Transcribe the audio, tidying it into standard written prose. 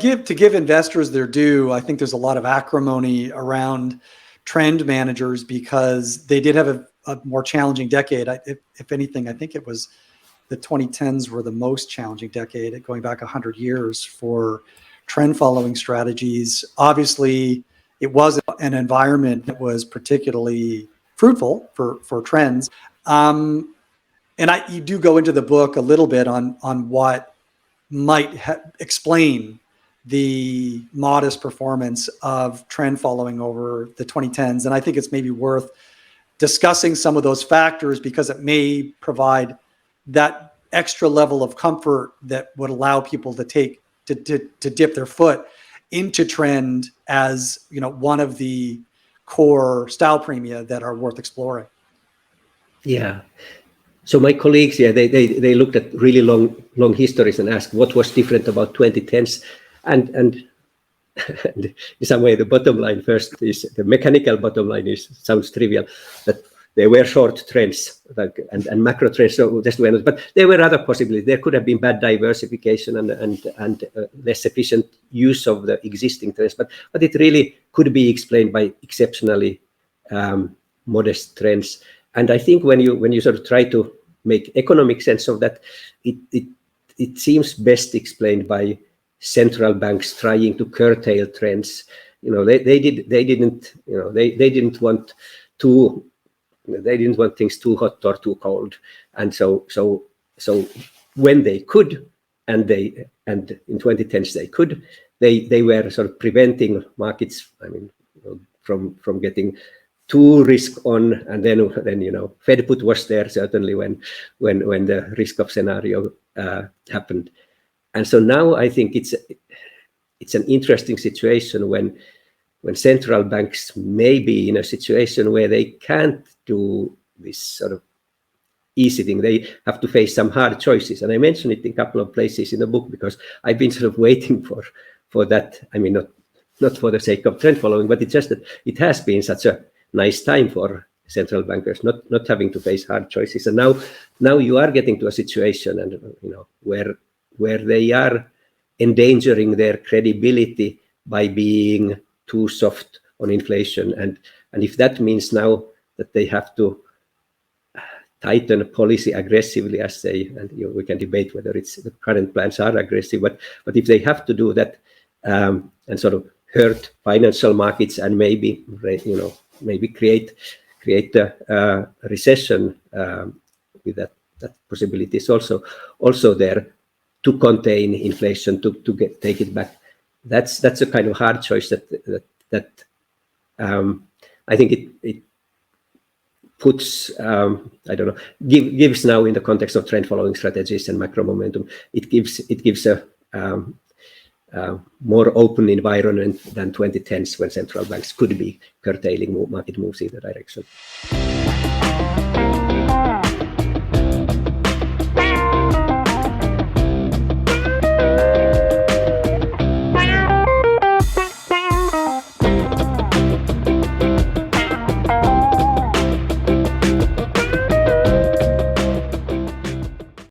to give investors their due, I think there's a lot of acrimony around trend managers because they did have a more challenging decade. If anything, I think it was the 2010s were the most challenging decade, going back 100 years for trend following strategies. Obviously, it was an environment that was particularly fruitful for trends. And you do go into the book a little bit on what might explain the modest performance of trend following over the 2010s. And I think it's maybe worth discussing some of those factors because it may provide that extra level of comfort that would allow people to dip their foot into trend as, one of the core style premia that are worth exploring. Yeah. So my colleagues, they looked at really long histories and asked what was different about 2010s, and in some way the bottom line first is the mechanical bottom line sounds trivial, that there were short trends and macro trends, so just but there were other possibilities. There could have been bad diversification and less efficient use of the existing trends, but it really could be explained by exceptionally modest trends. And I think when you sort of try to make economic sense of that, it seems best explained by central banks trying to curtail trends. They didn't want things too hot or too cold, and so when they could, and in 2010s they could, they were sort of preventing markets, from getting too risk on, and then Fed put was there certainly when the risk of scenario happened. And so now I think it's an interesting situation when central banks may be in a situation where they can't do this sort of easy thing. They have to face some hard choices, and I mentioned it in a couple of places in the book because I've been sort of waiting for that. Not for the sake of trend following, but it's just that it has been such a nice time for central bankers not having to face hard choices, and now you are getting to a situation and where they are endangering their credibility by being too soft on inflation, and if that means now that they have to tighten policy aggressively, as we can debate whether the current plans are aggressive, but if they have to do that and sort of hurt financial markets and maybe create a recession with that possibility is also there to contain inflation, to take it back. That's a kind of hard choice that I think it puts gives now in the context of trend following strategies and macro momentum. It gives a more open environment than 2010s when central banks could be curtailing market moves in the direction.